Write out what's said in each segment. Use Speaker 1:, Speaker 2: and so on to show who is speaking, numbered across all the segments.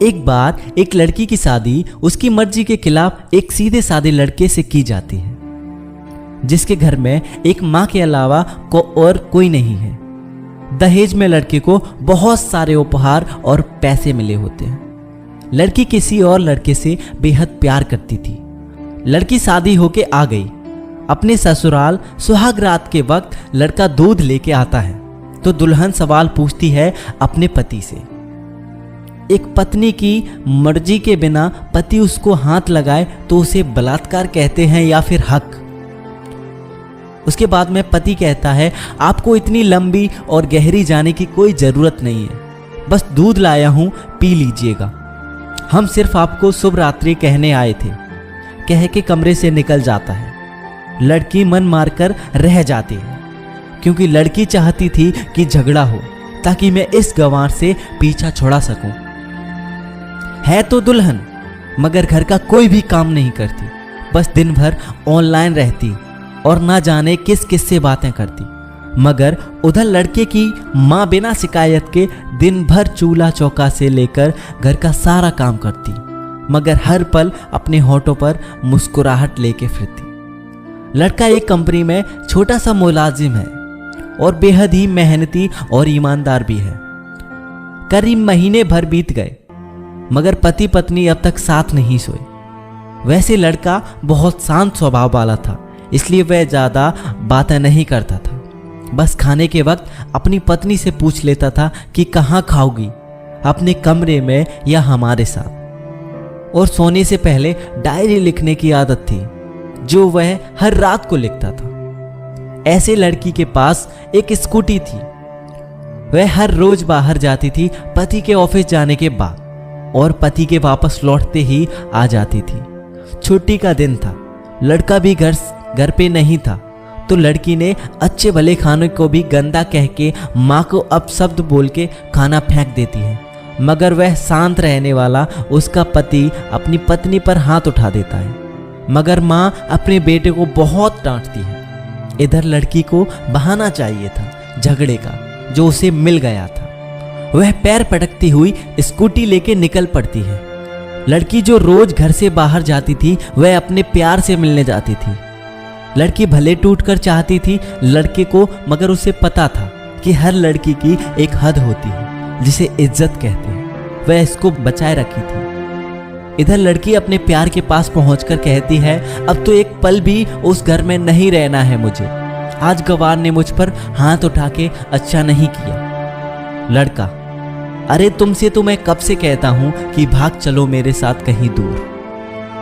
Speaker 1: एक बार एक लड़की की शादी उसकी मर्जी के खिलाफ एक सीधे साधे लड़के से की जाती है, जिसके घर में एक माँ के अलावा और कोई नहीं है। दहेज में लड़के को बहुत सारे उपहार और पैसे मिले होते हैं। लड़की किसी और लड़के से बेहद प्यार करती थी। लड़की शादी होके आ गई। अपने ससुराल सुहाग रात के वक्त लड़का दूध लेके आता है तो दुल्हन सवाल पूछती है अपने पति से। एक पत्नी की मर्जी के बिना पति उसको हाथ लगाए तो उसे बलात्कार कहते हैं या फिर हक। उसके बाद में पति कहता है, आपको इतनी लंबी और गहरी जाने की कोई जरूरत नहीं है, बस दूध लाया हूं, पी लीजिएगा। हम सिर्फ आपको शुभ रात्रि कहने आए थे, कह के कमरे से निकल जाता है। लड़की मन मारकर रह जाती है, क्योंकि लड़की चाहती थी कि झगड़ा हो ताकि मैं इस गंवार से पीछा छुड़ा सकूं। है तो दुल्हन, मगर घर का कोई भी काम नहीं करती, बस दिन भर ऑनलाइन रहती और ना जाने किस किस से बातें करती। मगर उधर लड़के की माँ बिना शिकायत के दिन भर चूल्हा चौका से लेकर घर का सारा काम करती, मगर हर पल अपने होठों पर मुस्कुराहट लेके फिरती। लड़का एक कंपनी में छोटा सा मुलाजिम है और बेहद ही मेहनती और ईमानदार भी है। करीब महीने भर बीत गए, मगर पति पत्नी अब तक साथ नहीं सोए। वैसे लड़का बहुत शांत स्वभाव वाला था, इसलिए वह ज़्यादा बातें नहीं करता था। बस खाने के वक्त अपनी पत्नी से पूछ लेता था कि कहाँ खाओगी, अपने कमरे में या हमारे साथ। और सोने से पहले डायरी लिखने की आदत थी, जो वह हर रात को लिखता था। ऐसे लड़की के पास एक स्कूटी थी। वह हर रोज बाहर जाती थी पति के ऑफिस जाने के बाद, और पति के वापस लौटते ही आ जाती थी। छुट्टी का दिन था, लड़का भी घर पे नहीं था, तो लड़की ने अच्छे भले खाने को भी गंदा कह के माँ को अपशब्द बोल के खाना फेंक देती है। मगर वह शांत रहने वाला उसका पति अपनी पत्नी पर हाथ उठा देता है, मगर माँ अपने बेटे को बहुत डांटती है। इधर लड़की को बहाना चाहिए था झगड़े का, जो उसे मिल गया था। वह पैर पटकती हुई स्कूटी लेके निकल पड़ती है। लड़की जो रोज घर से बाहर जाती थी, वह अपने प्यार से मिलने जाती थी। लड़की भले टूटकर चाहती थी लड़के को, मगर उसे पता था कि हर लड़की की एक हद होती है जिसे इज्जत कहते हैं। वह इसको बचाए रखी थी। इधर लड़की अपने प्यार के पास पहुंचकर कहती है, अब तो एक पल भी उस घर में नहीं रहना है मुझे। आज गवार ने मुझ पर हाथ उठा के अच्छा नहीं किया। लड़का, अरे तुमसे तो मैं कब से कहता हूं कि भाग चलो मेरे साथ कहीं दूर,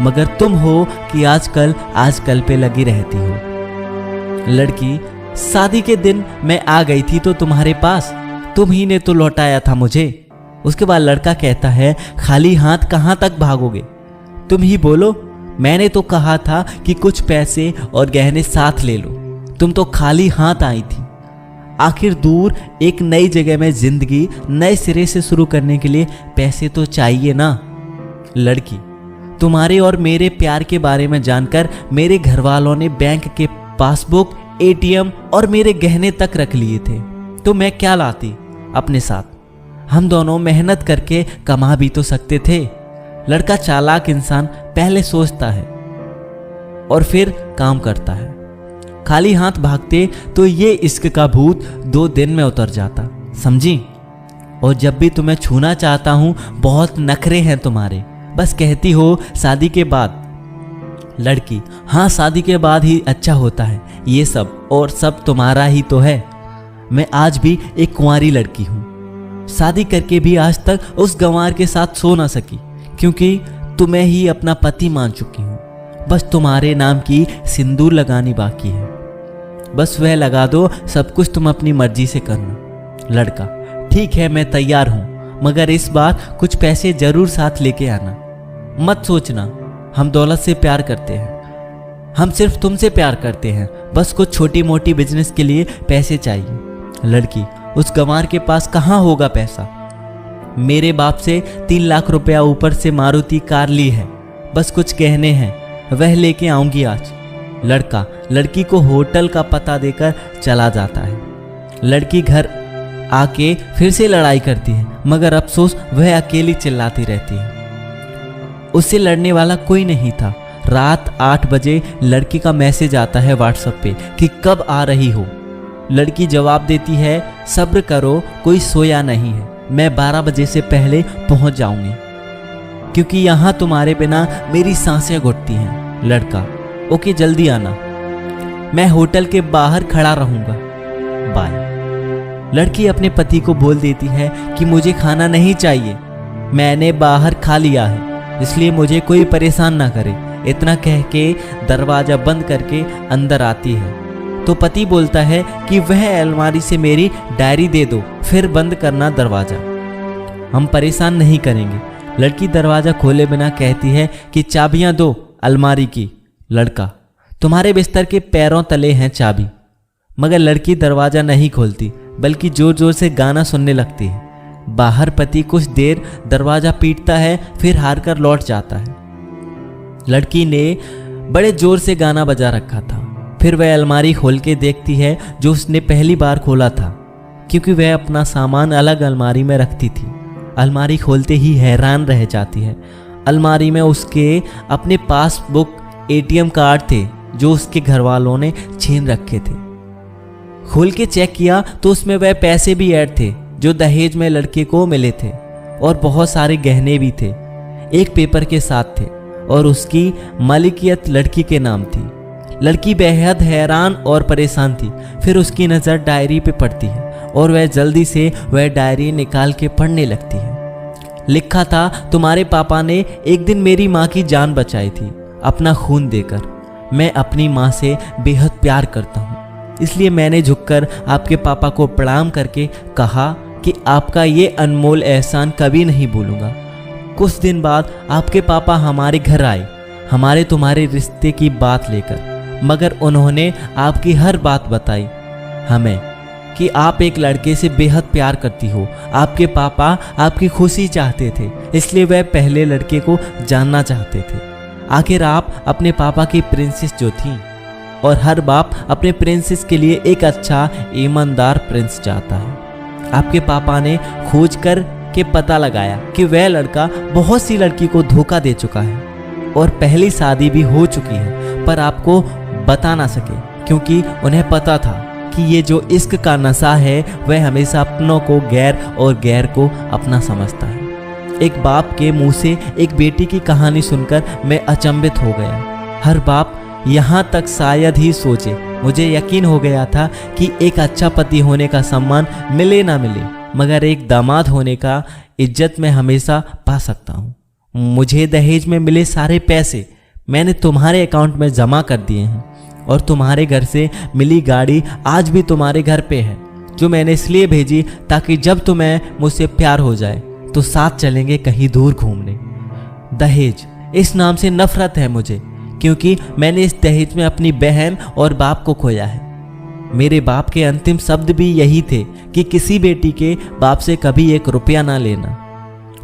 Speaker 1: मगर तुम हो कि आजकल पे लगी रहती हो। लड़की, शादी के दिन मैं आ गई थी तो तुम्हारे पास, तुम ही ने तो लौटाया था मुझे। उसके बाद लड़का कहता है, खाली हाथ कहाँ तक भागोगे, तुम ही बोलो। मैंने तो कहा था कि कुछ पैसे और गहने साथ ले लो, तुम तो खाली हाथ आई थी। आखिर दूर एक नई जगह में जिंदगी नए सिरे से शुरू करने के लिए पैसे तो चाहिए ना। लड़की, तुम्हारे और मेरे प्यार के बारे में जानकर मेरे घर वालों ने बैंक के पासबुक, एटीएम और मेरे गहने तक रख लिए थे, तो मैं क्या लाती अपने साथ। हम दोनों मेहनत करके कमा भी तो सकते थे। लड़का चालाक इंसान पहले सोचता है और फिर काम करता है। खाली हाथ भागते तो ये इश्क का भूत 2 दिन में उतर जाता, समझी। और जब भी तुम्हें छूना चाहता हूं, बहुत नखरे हैं तुम्हारे, बस कहती हो शादी के बाद। लड़की, हाँ शादी के बाद ही अच्छा होता है ये सब, और सब तुम्हारा ही तो है। मैं आज भी एक कुंवारी लड़की हूँ, शादी करके भी आज तक उस गंवार के साथ सो ना सकी, क्योंकि तुम्हें ही अपना पति मान चुकी हूँ। बस तुम्हारे नाम की सिंदूर लगानी बाकी है, बस वह लगा दो, सब कुछ तुम अपनी मर्जी से करना। लड़का, ठीक है मैं तैयार हूँ, मगर इस बार कुछ पैसे जरूर साथ लेके आना। मत सोचना हम दौलत से प्यार करते हैं, हम सिर्फ तुमसे प्यार करते हैं, बस कुछ छोटी मोटी बिजनेस के लिए पैसे चाहिए। लड़की, उस गंवार के पास कहाँ होगा पैसा, मेरे बाप से 3 लाख रुपया ऊपर से मारुति कार ली है, बस कुछ गहने हैं, वह लेके आऊंगी आज। लड़का लड़की को होटल का पता देकर चला जाता है। लड़की घर आके फिर से लड़ाई करती है, मगर अफसोस वह अकेली चिल्लाती रहती है। उससे लड़ने वाला कोई नहीं था। रात 8 बजे लड़की का मैसेज आता है व्हाट्सएप पे कि कब आ रही हो। लड़की जवाब देती है, सब्र करो, कोई सोया नहीं है, मैं 12 बजे से पहले पहुंच जाऊंगी, क्योंकि यहाँ तुम्हारे बिना मेरी सांसें घुटती हैं। लड़का, ओके जल्दी आना, मैं होटल के बाहर खड़ा रहूंगा, बाय। लड़की अपने पति को बोल देती है कि मुझे खाना नहीं चाहिए, मैंने बाहर खा लिया है, इसलिए मुझे कोई परेशान ना करे। इतना कह के दरवाज़ा बंद करके अंदर आती है तो पति बोलता है कि वह अलमारी से मेरी डायरी दे दो, फिर बंद करना दरवाज़ा, हम परेशान नहीं करेंगे। लड़की दरवाज़ा खोले बिना कहती है कि चाबियां दो अलमारी की। लड़का, तुम्हारे बिस्तर के पैरों तले हैं चाबी। मगर लड़की दरवाज़ा नहीं खोलती, बल्कि जोर जोर से गाना सुनने लगती है। बाहर पति कुछ देर दरवाज़ा पीटता है, फिर हार कर लौट जाता है। लड़की ने बड़े जोर से गाना बजा रखा था। फिर वह अलमारी खोल के देखती है जो उसने पहली बार खोला था, क्योंकि वह अपना सामान अलग अलमारी में रखती थी। अलमारी खोलते ही हैरान रह जाती है। अलमारी में उसके अपने पासबुक, एटीएम कार्ड थे जो उसके घर वालों ने छीन रखे थे। खोल के चेक किया तो उसमें वह पैसे भी ऐड थे जो दहेज में लड़के को मिले थे, और बहुत सारे गहने भी थे, एक पेपर के साथ थे, और उसकी मालिकियत लड़की के नाम थी। लड़की बेहद हैरान और परेशान थी। फिर उसकी नज़र डायरी पे पड़ती है और वह जल्दी से वह डायरी निकाल के पढ़ने लगती है। लिखा था, तुम्हारे पापा ने एक दिन मेरी माँ की जान बचाई थी अपना खून देकर। मैं अपनी माँ से बेहद प्यार करता हूँ, इसलिए मैंने झुककर आपके पापा को प्रणाम करके कहा कि आपका ये अनमोल एहसान कभी नहीं भूलूंगा। कुछ दिन बाद आपके पापा हमारे घर आए, हमारे तुम्हारे रिश्ते की बात लेकर, मगर उन्होंने आपकी हर बात बताई हमें कि आप एक लड़के से बेहद प्यार करती हो। आपके पापा आपकी खुशी चाहते थे, इसलिए वह पहले लड़के को जानना चाहते थे। आखिर आप अपने पापा की प्रिंसेस जो थी, और हर बाप अपने प्रिंसेस के लिए एक अच्छा ईमानदार प्रिंस चाहता है। आपके पापा ने खोज कर के पता लगाया कि वह लड़का बहुत सी लड़की को धोखा दे चुका है और पहली शादी भी हो चुकी है, पर आपको बता ना सके, क्योंकि उन्हें पता था कि ये जो इश्क का नशा है वह हमेशा अपनों को गैर और गैर को अपना समझता है। एक बाप के मुंह से एक बेटी की कहानी सुनकर मैं अचंभित हो गया। हर बाप यहाँ तक शायद ही सोचे। मुझे यकीन हो गया था कि एक अच्छा पति होने का सम्मान मिले ना मिले, मगर एक दामाद होने का इज्जत मैं हमेशा पा सकता हूँ। मुझे दहेज में मिले सारे पैसे मैंने तुम्हारे अकाउंट में जमा कर दिए हैं, और तुम्हारे घर से मिली गाड़ी आज भी तुम्हारे घर पे है, जो मैंने इसलिए भेजी ताकि जब तुम्हें मुझसे प्यार हो जाए तो साथ चलेंगे कहीं दूर घूमने। दहेज, इस नाम से नफरत है मुझे, क्योंकि मैंने इस दहेज में अपनी बहन और बाप को खोया है। मेरे बाप के अंतिम शब्द भी यही थे कि किसी बेटी के बाप से कभी 1 रुपया ना लेना।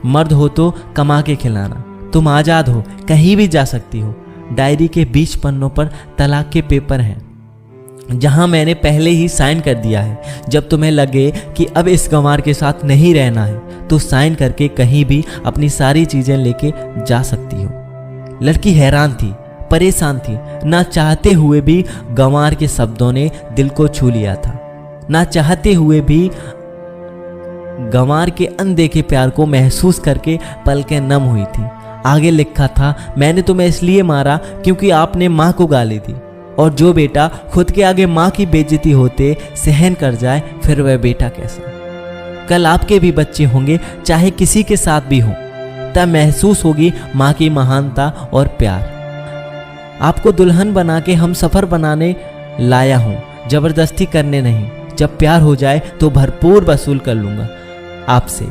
Speaker 1: मर्द हो तो कमा के खिलाना, तुम आज़ाद हो, कहीं भी जा सकती हो। डायरी के 20 पन्नों पर तलाक के पेपर हैं, जहां मैंने पहले ही साइन कर दिया है। जब तुम्हें लगे कि अब इस गंवार के साथ नहीं रहना है तो साइन करके कहीं भी अपनी सारी चीज़ें लेके जा सकती हो। लड़की हैरान थी, परेशान थी। ना चाहते हुए भी गंवार के शब्दों ने दिल को छू लिया था, ना चाहते हुए भी गंवार के अनदेखे प्यार को महसूस करके पलकें नम हुई थी। आगे लिखा था, मैंने तुम्हें इसलिए मारा क्योंकि आपने माँ को गाली दी, और जो बेटा खुद के आगे माँ की बेइज्जती होते सहन कर जाए, फिर वह बेटा कैसा। कल आपके भी बच्चे होंगे, चाहे किसी के साथ भी हो, तब महसूस होगी माँ की महानता और प्यार। आपको दुल्हन बना के हम सफ़र बनाने लाया हूँ, ज़बरदस्ती करने नहीं। जब प्यार हो जाए तो भरपूर वसूल कर लूँगा आपसे।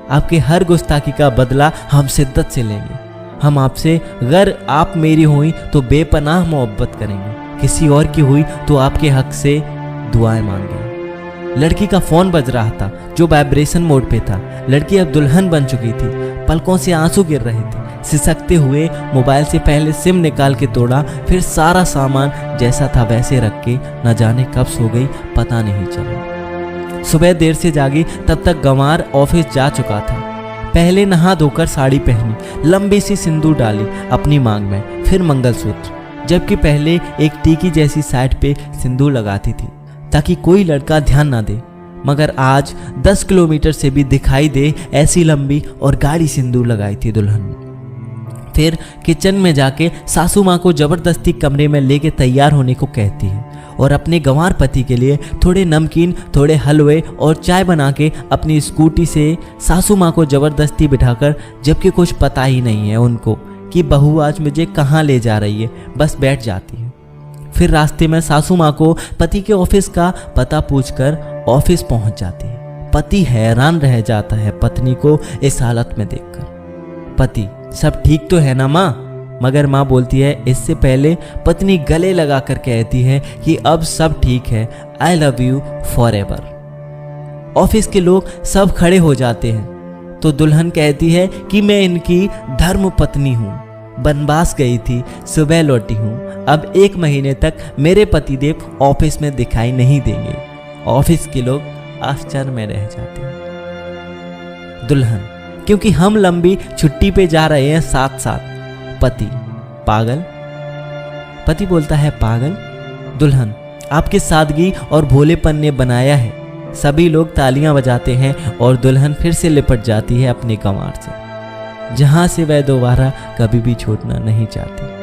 Speaker 1: आपके हर गुस्ताखी का बदला हम शिद्दत से लेंगे। हम आपसे, अगर आप मेरी हुई तो बेपनाह मोहब्बत करेंगे, किसी और की हुई तो आपके हक से दुआएं मांगेंगे। लड़की का फ़ोन बज रहा था जो वाइब्रेशन मोड पे था। लड़की अब दुल्हन बन चुकी थी, पलकों से आंसू गिर रहे थे। सिसकते हुए मोबाइल से पहले सिम निकाल के तोड़ा, फिर सारा सामान जैसा था वैसे रख के न जाने कब सो गई, पता नहीं चला। सुबह देर से जागी तब तक गंवार ऑफिस जा चुका था। पहले नहा धोकर साड़ी पहनी, लंबी सी सिंदूर डाली अपनी मांग में, फिर मंगलसूत्र, जबकि पहले एक टीकी जैसी साइड पे सिंदूर लगाती थी ताकि कोई लड़का ध्यान ना दे, मगर आज 10 किलोमीटर से भी दिखाई दे ऐसी लंबी और गाढ़ी सिंदूर लगाई थी दुल्हन ने। फिर किचन में जाके सासू माँ को जबरदस्ती कमरे में लेके तैयार होने को कहती है और अपने गंवार पति के लिए थोड़े नमकीन, थोड़े हलवे और चाय बना के अपनी स्कूटी से सासू माँ को जबरदस्ती बिठाकर, जबकि कुछ पता ही नहीं है उनको कि बहू आज मुझे कहाँ ले जा रही है, बस बैठ जाती है। फिर रास्ते में सासू माँ को पति के ऑफिस का पता पूछकर ऑफिस पहुंच जाती है। पति हैरान रह जाता है पत्नी को इस हालत में देखकर। पति, सब ठीक तो है ना माँ? मगर माँ बोलती है इससे पहले पत्नी गले लगाकर कहती है कि अब सब ठीक है, I love you for ever. Office के लोग सब खड़े हो जाते हैं तो दुल्हन कहती है कि मैं इनकी धर्म पत्नी हूँ, बनवास गई थी, सुबह लौटी हूँ, अब 1 महीने तक मेरे पतिदेव ऑफिस में दिखाई नहीं देंगे। ऑफिस के लोग आश्चर्य में रह जाते हैं। दुल्हन, क्योंकि हम लंबी छुट्टी पे जा रहे हैं साथ साथ। पति, पागल? पति बोलता है पागल? दुल्हन, आपके सादगी और भोलेपन ने बनाया है। सभी लोग तालियां बजाते हैं और दुल्हन फिर से लिपट जाती है अपने गंवार से, जहां से वह दोबारा कभी भी छूटना नहीं चाहती।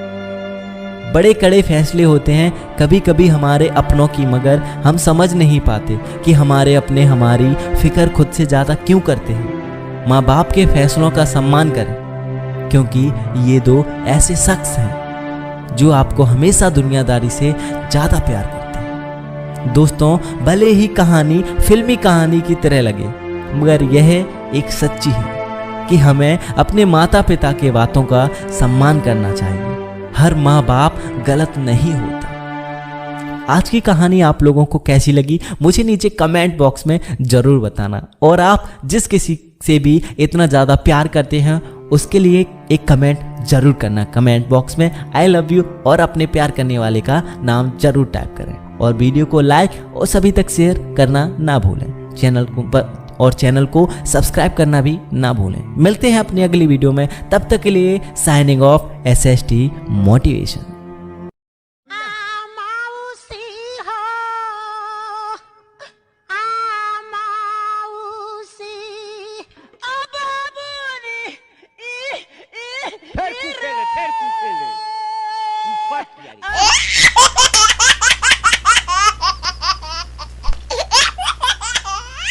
Speaker 1: बड़े कड़े फैसले होते हैं कभी कभी हमारे अपनों की, मगर हम समझ नहीं पाते कि हमारे अपने हमारी फिक्र खुद से ज़्यादा क्यों करते हैं। माँ बाप के फैसलों का सम्मान करें, क्योंकि ये 2 ऐसे शख्स हैं जो आपको हमेशा दुनियादारी से ज़्यादा प्यार करते हैं। दोस्तों, भले ही कहानी फिल्मी कहानी की तरह लगे, मगर यह एक सच्ची है कि हमें अपने माता पिता के बातों का सम्मान करना चाहिए। हर माँ बाप गलत नहीं होता। आज की कहानी आप लोगों को कैसी लगी मुझे नीचे कमेंट बॉक्स में ज़रूर बताना, और आप जिस किसी से भी इतना ज़्यादा प्यार करते हैं उसके लिए एक कमेंट ज़रूर करना। कमेंट बॉक्स में आई लव यू और अपने प्यार करने वाले का नाम ज़रूर टाइप करें, और वीडियो को लाइक और सभी तक शेयर करना ना भूलें। चैनल को सब्सक्राइब करना भी ना भूलें। मिलते हैं अपनी अगली वीडियो में, तब तक के लिए signing off SST motivation.
Speaker 2: Fer cu ele, fer cu ele. Nu faci iar.